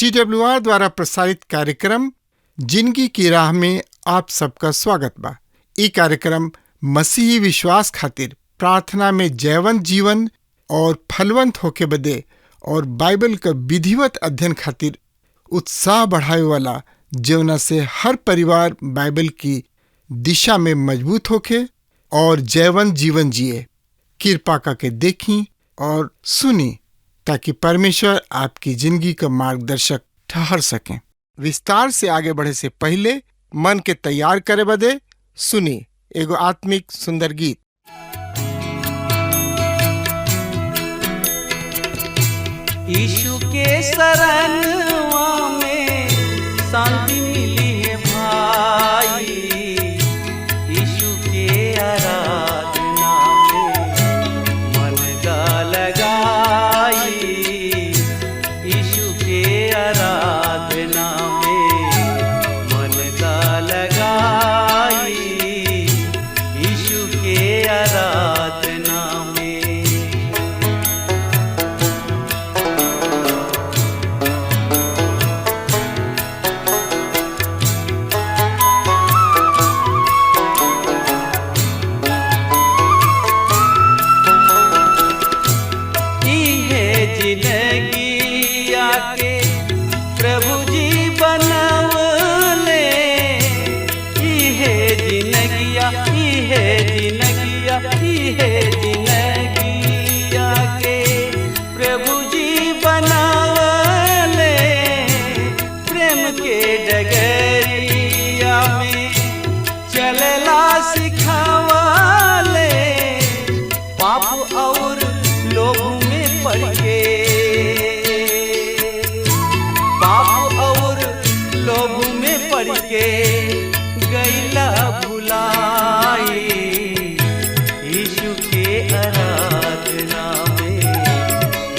TWR द्वारा प्रसारित कार्यक्रम जिंदगी की राह में आप सबका स्वागत बा। ई कार्यक्रम मसीही विश्वास खातिर प्रार्थना में जयवंत जीवन और फलवंत होके बदे और बाइबल का विधिवत अध्ययन खातिर उत्साह बढ़ावे वाला, जवना से हर परिवार बाइबल की दिशा में मजबूत होके और जयवंत जीवन जिए। कृपा करके देखी और सुनी ताकि परमेश्वर आपकी जिंदगी का मार्गदर्शक ठहर सकें। विस्तार से आगे बढ़े से पहले मन के तैयार करे बदे सुनी एगो आत्मिक सुंदर गीत। यीशु के शरणवा में शांति मिली है भाई, यीशु के आराधना में मन का लगाई, यीशु के आराधना में मन का लगाई, यीशु के आराधना में। गैला भुलाई, यीशु के आराधना में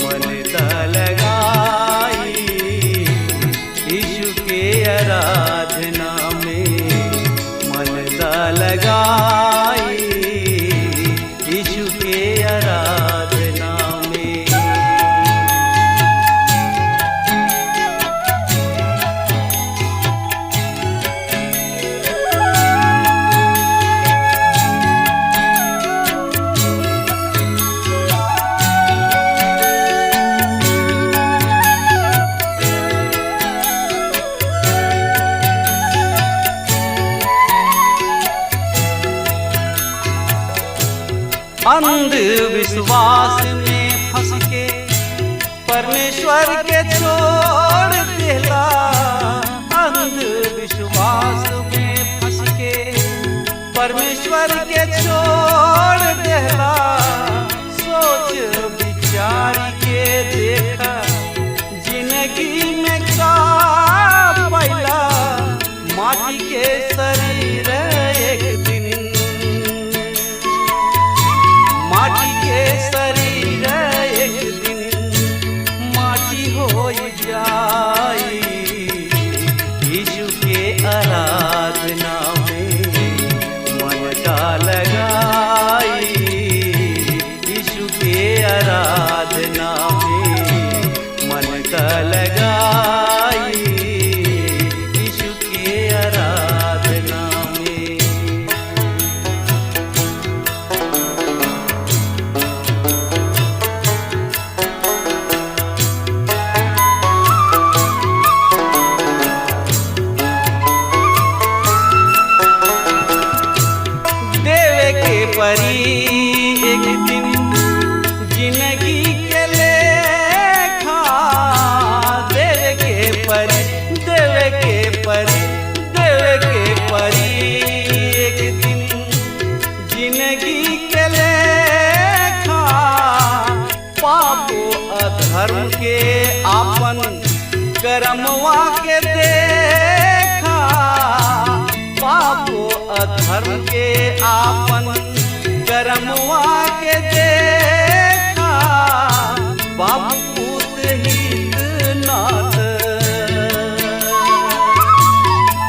मन ता लगाई, यीशु के आराधना में मन ता लगाई, यीशु के आराधना में। अंधविश्वास में फंस के परमेश्वर के छोड़ देला, अंधविश्वास में फंस के परमेश्वर के छोड़ देला। सोच विचार के देखा जिंदगी में का पैला, माटी के शरीर एक दिन माटी के शरीर एक दिन माटी हो जाई, यीशु के आराधना में मन का लगाई, यीशु के आराधना में मन का लगाई, यीशु के आराधना में। परी एक दिन जिंदगी के लेखा देवे के परी, देवे के परी, देवे के परी एक दिन जिंदगी के लेखा। पाप अधर्म के आपन कर्मवा के देखा, पाप अधर्म के आपन कर्मवा के देखा। बाबू पूत हित नाथ,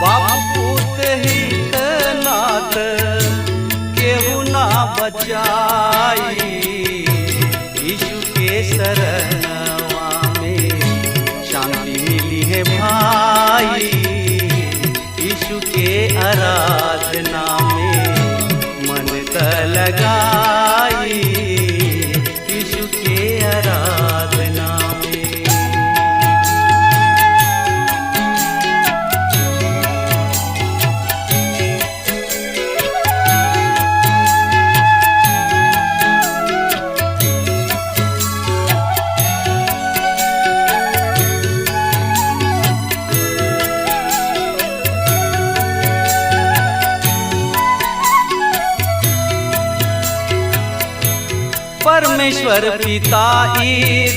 बाबू पूत हित नाथ केहू ना बचाई, यीशु के शरणवा में शांति मिली है भाई, यीशु के आराधना में मन त लगाई, यीशु के आराधना में। परमेश्वर पिता ई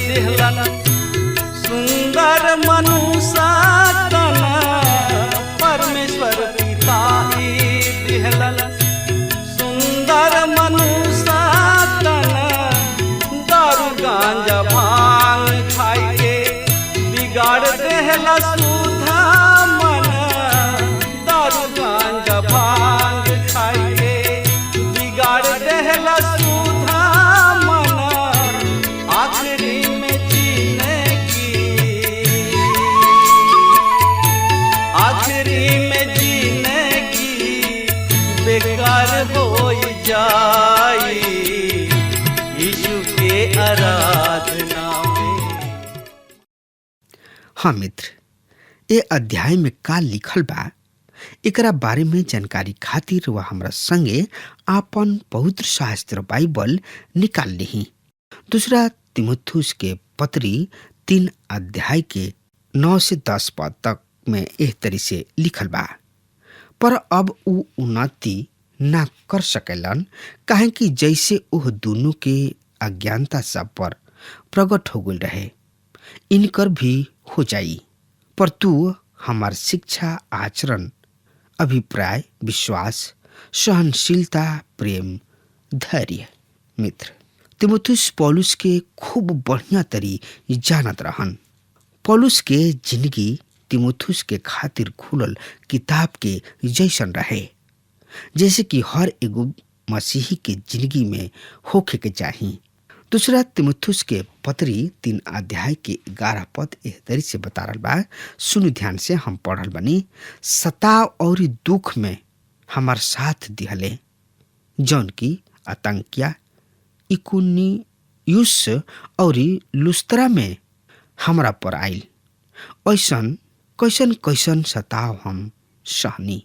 दिहलन सुंदर मनुष्य तन, परमेश्वर पिता ई दिहलन सुंदर मनुष्य तन, दारू गांजा भांग खाई के बिगाड़ देहला सुधा मन, दारू गांजा भांग खाई के बिगाड़ देहला सुधा मन, आखिरी में जीने की, आखिरी में जीने की बेकार हो जाई, यीशु के आराधना में। हाँ मित्र, ये अध्याय में का लिखल बा एकरा बारे में जानकारी खातिर वह हमरा संगे आपन पवित्र शास्त्र बाइबल निकाल ली। दूसरा तीमुथियुस के पत्री 3 अध्याय के 9 से 10 पद तक में एह तरी से लिखल बा। पर अब उ उन्नति ना कर सकेलन, काहे कि जैसे ओह दोनों के अज्ञानता सब पर प्रकट हो गई रहे, इनकर भी हो जाई। पर तू हमार शिक्षा, आचरण, अभिप्राय, विश्वास, सहनशीलता, प्रेम, धैर्य। मित्र, तीमुथियुस पौलुस के खूब बढ़िया तरी जानत रहन। पौलुस के जिंदगी तीमुथियुस के खातिर खुलल किताब के जैसन रहे, जैसे कि हर एगो मसीही के जिंदगी में होखे के चाही। दूसरा तीमुथियुस के पत्री 3 अध्याय के 11 पद एह तरी से बता रहल बा। सुन ध्यान से, हम पढ़ल बनी। सताव और दुख में हमार साथ दिहले, जौन की आतंकिया, इकुनियुस और लुस्त्रा में हमरा पर आइल। ऐसन कैसन कैसन सताव हम सहनी,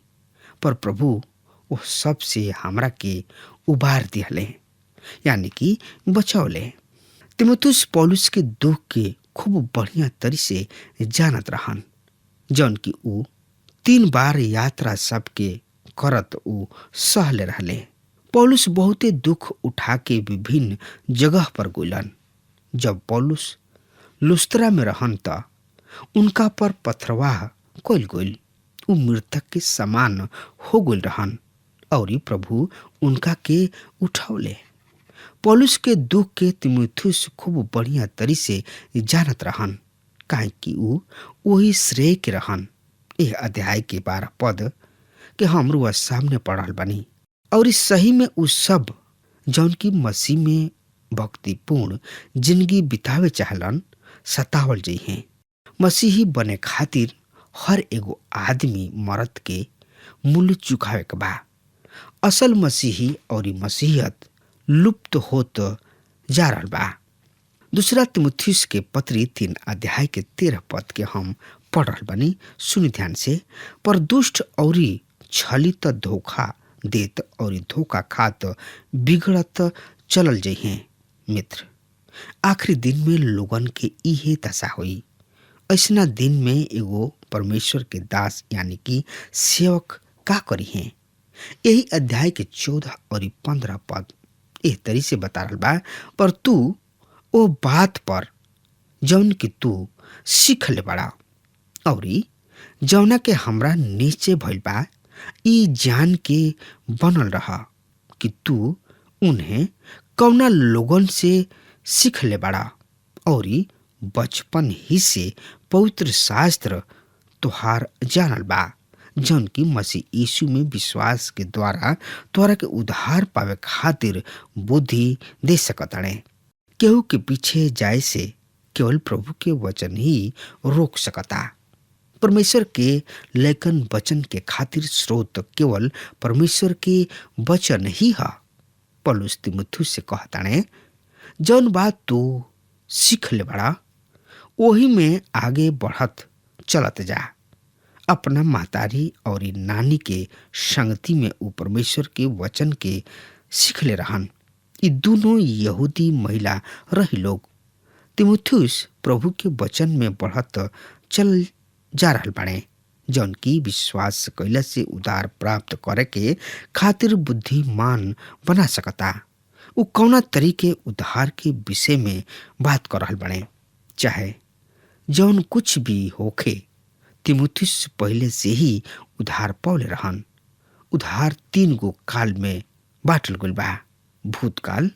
पर प्रभु वो सब से हमरा के उबार दिहले, यानी कि बचौले। तीमुथियुस पौलुस के दुख के खूब बढ़िया तरी से जानत रहन, जौन की उ 3 बार यात्रा सबके करत उ सहले रहले। पौलुस बहुते दुख उठा के विभिन्न जगह पर गुलन। जब पौलुस लुस्त्रा में रहन त उनका पर पथरवाह कइल गइल। उ मृतक के समान हो गइल रहन और प्रभु उनका के उठौले। पौलुस के दुख के तीमुथियुस खूब बढ़िया तरी से जानत रहन, काहे कि उ वही श्रेय के रहन। यह अध्याय के 12 पद के हमरो सामने पढ़ल बनी। और इस सही में उ सब जौन की मसीह में भक्तिपूर्ण जिंदगी बितावे चाहलन, सतावल जइहे। मसीही बने खातिर हर एगो आदमी मरद के मूल्य चुकावे के बा। असल मसीही और मसीहत लुप्त होत जा रहल बा। दूसरा तीमुथियुस के पत्री 3 अध्याय के 13 पद के हम पढ़ रहल बनी। सुन ध्यान से। पर दुष्ट और छलित धोखा देत और धोखा खात बिगड़त चलल जइहे। मित्र, आखिरी दिन में लोगन के इहे दशा होई। ऐसना दिन में एगो परमेश्वर के दास यानी कि सेवक का करी है। यही अध्याय के 14 और 15 पद एह तरी से बता रहल बा। पर तू ओ बात पर जौन कि तू सीख ले बड़ा और जौना के हमरा नीचे भइल बा, ई जान के बनल रहा कि तू उन्हें कौना लोगन से सीख ले बड़ा और बचपन ही से पवित्र शास्त्र तुहार जानल बा, जौन की मसीह यीशु में विश्वास के द्वारा तोरा के उद्धार पावे खातिर बुद्धि दे सकताड़े। केहू के पीछे जाए से केवल प्रभु के वचन ही रोक सकता। परमेश्वर के लेखन वचन के खातिर स्रोत केवल परमेश्वर के वचन ही है। पौलुस तीमुथियुस से कहताने, जौन बात तू सीख ले बड़ा वही में आगे बढ़त चलत जा। अपना मातारी और नानी के संगति में ऊ परमेश्वर के वचन के सीख ले रहन। ये दोनों यहूदी महिला रही लोग। तीमुथियुस प्रभु के वचन में बढ़त चल जा रहल बाड़े, जौन की विश्वास कैला से उद्धार प्राप्त करे के खातिर बुद्धिमान बना सकता। उ कौना तरीके उद्धार के विषय में बात कर रहल बाड़े। चाहे जौन कुछ भी होखे, तीमुथियुस पहले से ही उद्धार पौले रहन। उद्धार 3 गो काल में बांटल गइल बा, भूतकाल,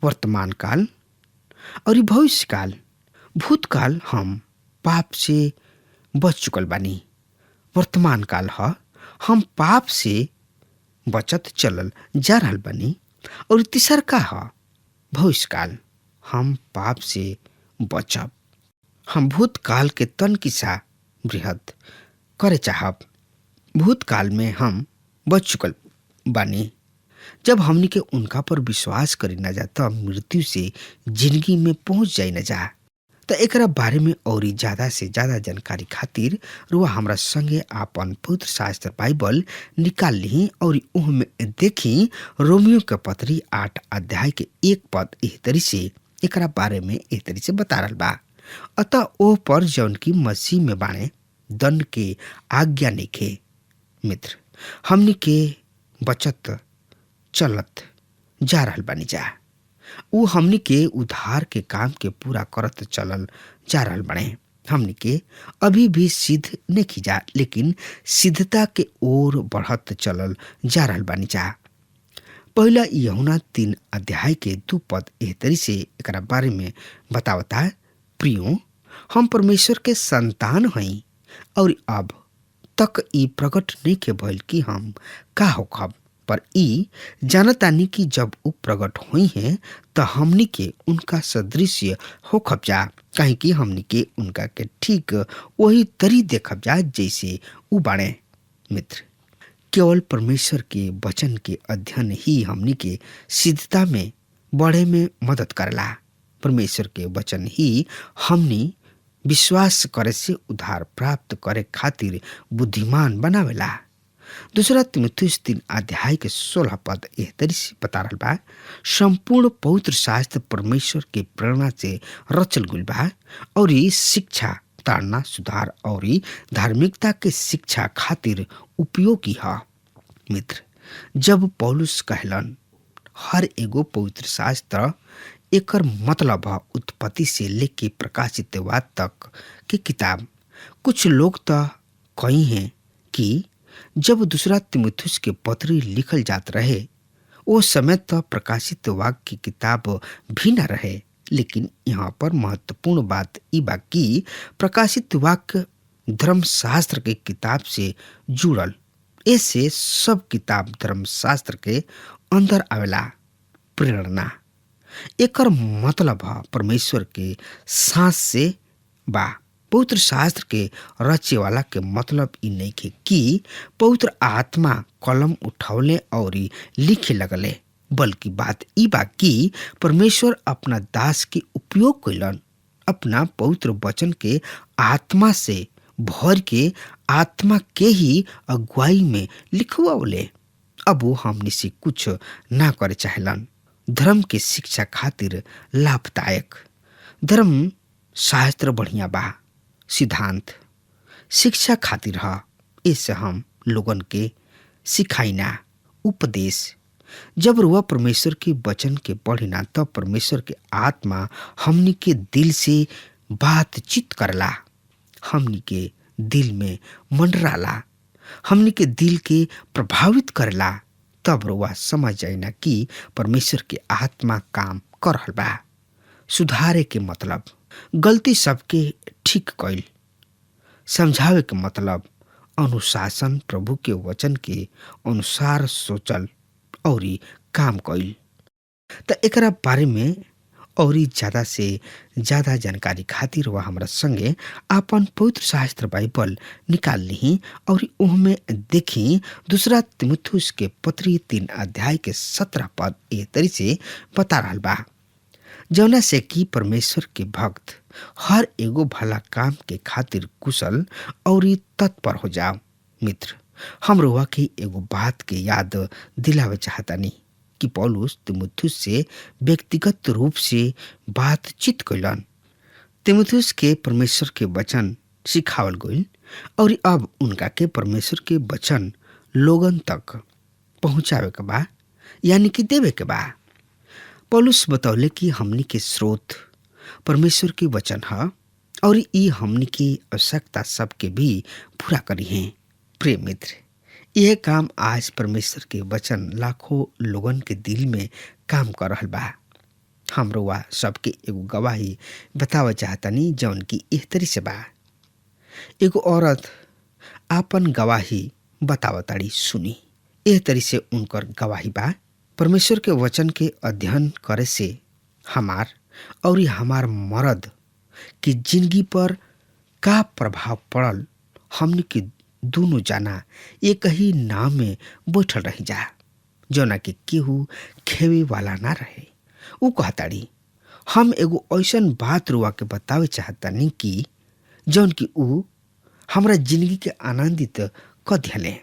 वर्तमान काल और भविष्य काल। भूतकाल हम पाप से बच चुकल बानी। वर्तमान काल ह हम पाप से बचत चलल जा रहल बानी। और तीसर का ह भविष्य काल, हम पाप से बचब। हम भूतकाल के तन किसा बृहद करे चाहब। भूतकाल में हम बच चुकल बानी। जब हमनी के उनका पर विश्वास करी न जा तब मृत्यु से जिंदगी में पहुंच जाई न जा। तो एकरा बारे में और ज्यादा से ज्यादा जानकारी खातिर रुआ हमरा संगे आपन पवित्र शास्त्र बाइबल निकाल ली और उहमें देखी रोमियो के पत्री 8 अध्याय के 1 पद एह तरी से एकरा बारे में एह तरी से बता रहल बा। अतः ओ पर जौन की मसीह में बाणे दंड के आज्ञा नइखे। मित्र, हमनी के बचत चलत जा रहल बानी जा। उ हमनी के उद्धार के काम के पूरा करत चलल जा रहल बाड़े। हमनी के अभी भी सिद्ध नहीं जा, लेकिन सिद्धता के ओर बढ़त चलल जा रहल बानी जा। पहला यूहन्ना 3 अध्याय के 2 पद एह तरी से एकरा बारे में बतावता। प्रियो, हम परमेश्वर के संतान हई और अब तक ई प्रकट नहीं के भइल कि हम का होखब, पर ई जानतानी कि जब उ प्रकट हुई हैं तो हमनी के उनका सदृश्य होखब जा, कहीं कि हमनी के उनका के ठीक वही तरी देखब जा जैसे उ बाणे। मित्र, केवल परमेश्वर के वचन के अध्ययन ही हमनी के सिद्धता में बढ़े में मदद करला। परमेश्वर के वचन ही हमनी विश्वास करे से उद्धार प्राप्त करे खातिर बुद्धिमान बनावेला। दूसरा तीमुथियुस 3 अध्याय के 16 पद एह तरी से बता रहल बा। संपूर्ण पवित्र शास्त्र परमेश्वर के प्रेरणा से रचल गइल बा और ई शिक्षा, ताड़ना, सुधार और धार्मिकता के शिक्षा खातिर उपयोगी है। मित्र, जब पौलुस कहलन हर एगो पवित्र शास्त्र, एकर मतलब है उत्पत्ति से लेके प्रकाशितवाद तक की किताब। कुछ लोग तो कही हैं कि जब दूसरा तीमुथियुस के पत्री लिखल जात रहे वो समय तो प्रकाशित वाक्य की किताब भी न रहे, लेकिन यहाँ पर महत्वपूर्ण बात ई बा कि प्रकाशित वाक्य धर्मशास्त्र के किताब से जुड़ल। ऐसे सब किताब धर्मशास्त्र के अंदर आवेला। प्रेरणा एकर मतलब है परमेश्वर के सांस से बा। पवित्र शास्त्र के रचे वाला के मतलब ई नहीं के कि पवित्र आत्मा कलम उठौले और लिखे लगले, बल्कि बात ई बा कि परमेश्वर अपना दास के उपयोग कैलन, अपना पवित्र वचन के आत्मा से भर के आत्मा के ही अगुवाई में लिखवावले। अब वो हमनी से कुछ ना करे चाहेलन। धर्म के शिक्षा खातिर लाभदायक धर्म शास्त्र बढ़िया बा। सिद्धांत शिक्षा खातिर है, इससे हम लोगन के सिखाइना। उपदेश जब रुआ परमेश्वर के वचन के पढ़िना तब परमेश्वर के आत्मा हमनी के दिल से बातचीत करला, हमनी के दिल में मंडराला, हमनी के दिल के प्रभावित करला। तब रुआ समझ जाइना कि परमेश्वर के आत्मा काम कर रहल बा। सुधारे के मतलब गलती सबके ठीक कइल, समझावे के मतलब अनुशासन, प्रभु के वचन के अनुसार सोचल और काम कइल। त एकरा बारे में और ज्यादा से ज्यादा जानकारी खातिर वह हमरा संगे आपन पवित्र शास्त्र बाइबल निकाल ली और उहमें देखी दूसरा तिमुथियुस के पत्री 3 अध्याय के 17 पद ए तरी से बता रहा बा, जौना से कि परमेश्वर के भक्त हर एगो भला काम के खातिर कुशल और तत्पर हो जाओ। मित्र, हम रुआ की एगो बात के याद दिलावे चाहतानी कि पौलुस तिमुथियुस से व्यक्तिगत रूप से बातचीत कैलन। तिमुथियुस के परमेश्वर के वचन सिखावल गईल और अब उनका के परमेश्वर के वचन लोगन तक पहुंचावे के बा, यानी कि देवे के बा। पौलुस बतौले कि हमनी के स्रोत परमेश्वर के वचन है और ई हमनी की आवश्यकता सबके भी पूरा करी है। प्रिय मित्र, यह काम आज परमेश्वर के वचन लाखों लोगन के दिल में काम कर रहल बा। हम रुआ सबके एगो गवाही बतावे चाहतनी जौन की एह तरी से बा। एगो औरत आपन गवाही बतावताड़ी, सुनी। एह तरी से उनकर गवाही बा, परमेश्वर के वचन के अध्ययन करे से हमार और हमार मर्द की जिंदगी पर का प्रभाव पड़ल। हमने के दोनों जाना एक ही नाव में बैठल रही जा, जौना के केहू खेवे वाला ना रहे। उ कहताड़ी, हम एगो ऐसन बात रुआ के बतावे चाहतानी कि जौन की उ हमरा जिंदगी के आनंदित क दिले,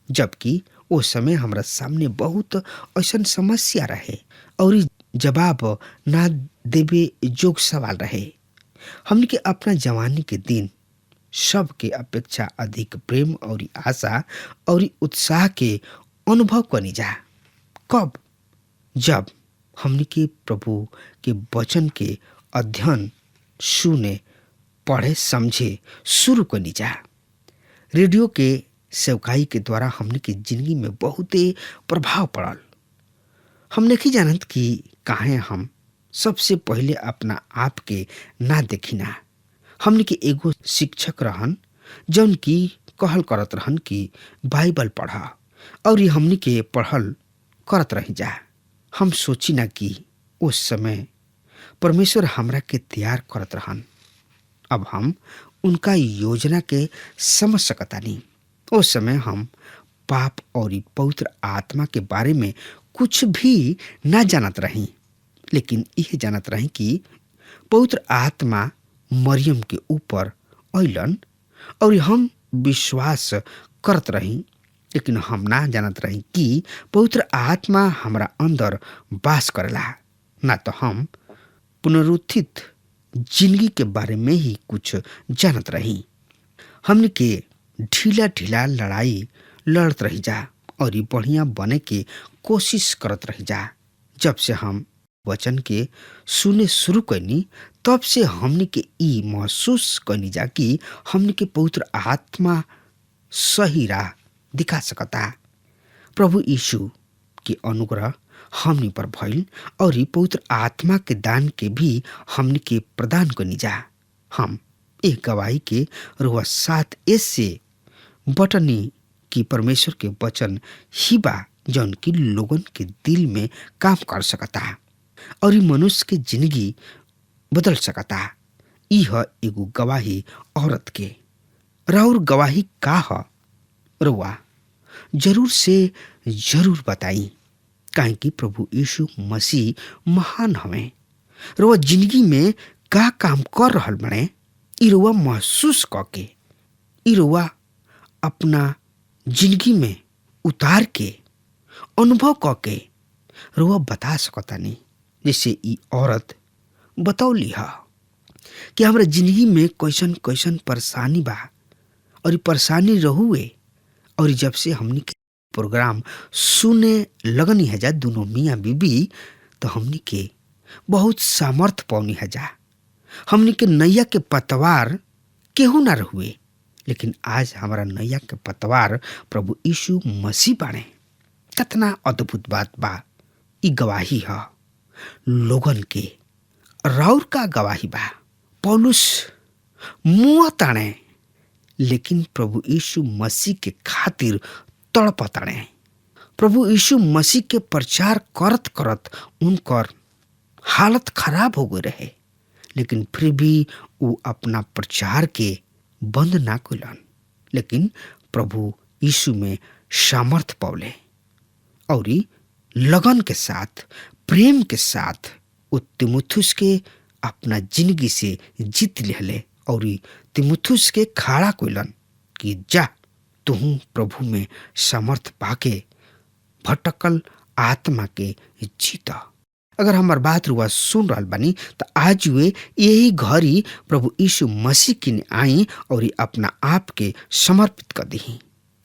जबकि उस समय हमरा सामने बहुत ऐसन समस्या रहे और जवाब ना देवे जोग सवाल रहे। हमने के अपना जवानी के दिन सबके अपेक्षा अधिक प्रेम और आशा और उत्साह के अनुभव करनी जा। कब? जब हमने के प्रभु के वचन के अध्ययन, सुने, पढ़े, समझे शुरू करनी जा। रेडियो के सेवकाई के द्वारा हमने के जिंदगी में बहुत प्रभाव पड़ल। हम नहीं जानत कि काहे हम सबसे पहले अपना आप के ना देखिना। हमने के एगो शिक्षक रहन जौन की कहल करत रहन कि बाइबल पढ़ा, और ये हमने के पढ़ल करत रही जा। हम सोची ना कि उस समय परमेश्वर हमरा के तैयार करत रहन। अब हम उनका योजना के समझ सकतानी। उस समय हम पाप और पवित्र आत्मा के बारे में कुछ भी ना जानत रही, लेकिन यह जानत रही कि पवित्र आत्मा मरियम के ऊपर अइलन और हम विश्वास करत रही, लेकिन हम ना जानत रही कि पवित्र आत्मा हमरा अंदर वास करेला। ना तो हम पुनरुत्थित जिंदगी के बारे में ही कुछ जानत रही। हमने के ढीला ढीला लड़ाई लड़त रही जा और बढ़िया बने के कोशिश करत रही जा। जब से हम वचन के सुने शुरू करनी, तब से हमने के ई महसूस करनी जा कि हमने के पवित्र आत्मा सही राह दिखा सकता। प्रभु यीशु के अनुग्रह हमनी पर भइल और ई पवित्र आत्मा के दान के भी हमने के प्रदान करनी जा। हम एक गवाही के रुआ 7 से बटनी कि परमेश्वर के वचन ही बा जौन की लोगन के दिल में काम कर सकता और मनुष्य के जिंदगी बदल सकता। यह एगो गवाही औरत के। राउर गवाही का ह रुआ जरूर से जरूर बताई, काहे कि प्रभु यीशु मसीह महान हवे। रुआ जिंदगी में का काम कर रहल बने, ई रुआ महसूस करके, ई रुआ अपना जिंदगी में उतार के अनुभव करके रुआ बता सकतानी। जैसे ई औरत बतौली है कि हमरा जिंदगी में कैसन कैसन परेशानी बा और परेशानी रहुए, और जब से हमनी के प्रोग्राम सुने लगनी है जा दोनों मियाँ बीबी, तो हमनी के बहुत सामर्थ पौनी है जा। हमनी के नैया के पतवार केहू ना रहुए, लेकिन आज हमारा नैया के पतवार प्रभु यीशु मसीह बाणे। कितना अद्भुत बात बा। ई गवाही है लोगन के। राउर का गवाही बा। पौलुस मुँह ताणे, लेकिन प्रभु यीशु मसीह के खातिर तड़प ताणे। प्रभु यीशु मसीह के प्रचार करत करत उनकर हालत खराब हो गए रहे, लेकिन फिर भी वो अपना प्रचार के बंद ना कइलन। लेकिन प्रभु यीशु में सामर्थ पौले और लगन के साथ, प्रेम के साथ वो तीमुथियुस के अपना जिंदगी से जीत लेले और तीमुथियुस के खड़ा कइलन कि जा तू प्रभु में सामर्थ पाके भटकल आत्मा के जीता। अगर हमार बात रुआ सुन रहल बानी तो आज वे यही घड़ी प्रभु यीशु मसीह की आई और अपना आप के समर्पित कर दी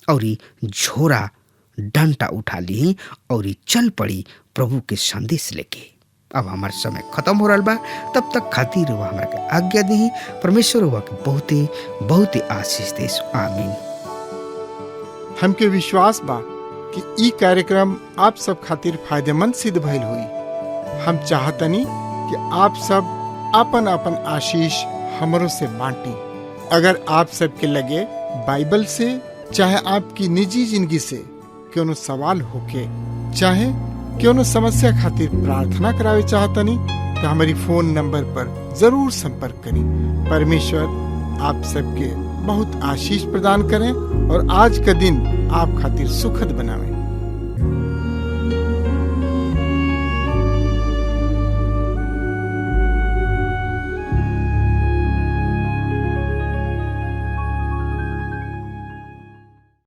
और झोरा डंटा उठा ली और चल पड़ी प्रभु के संदेश लेके। अब हमार समय खत्म हो रहा बा, तब तक खातिर हुआ हमारा के आज्ञा दी। परमेश्वर हुआ के बहुते बहुते आशीष देस। आमीन। हमके विश्वास बा कि ई कार्यक्रम आप सब खातिर फायदेमंद सिद्ध भइल हुई। हम चाहतनी कि आप सब अपन अपन आशीष हमरों से बांटी। अगर आप सब के लगे बाइबल से चाहे आपकी निजी जिंदगी से क्यों सवाल होके चाहे क्यों समस्या खातिर प्रार्थना करावे चाहतनी तो हमारी फोन नंबर पर जरूर संपर्क करें। परमेश्वर आप सबके बहुत आशीष प्रदान करें और आज का दिन आप खातिर सुखद बनावे।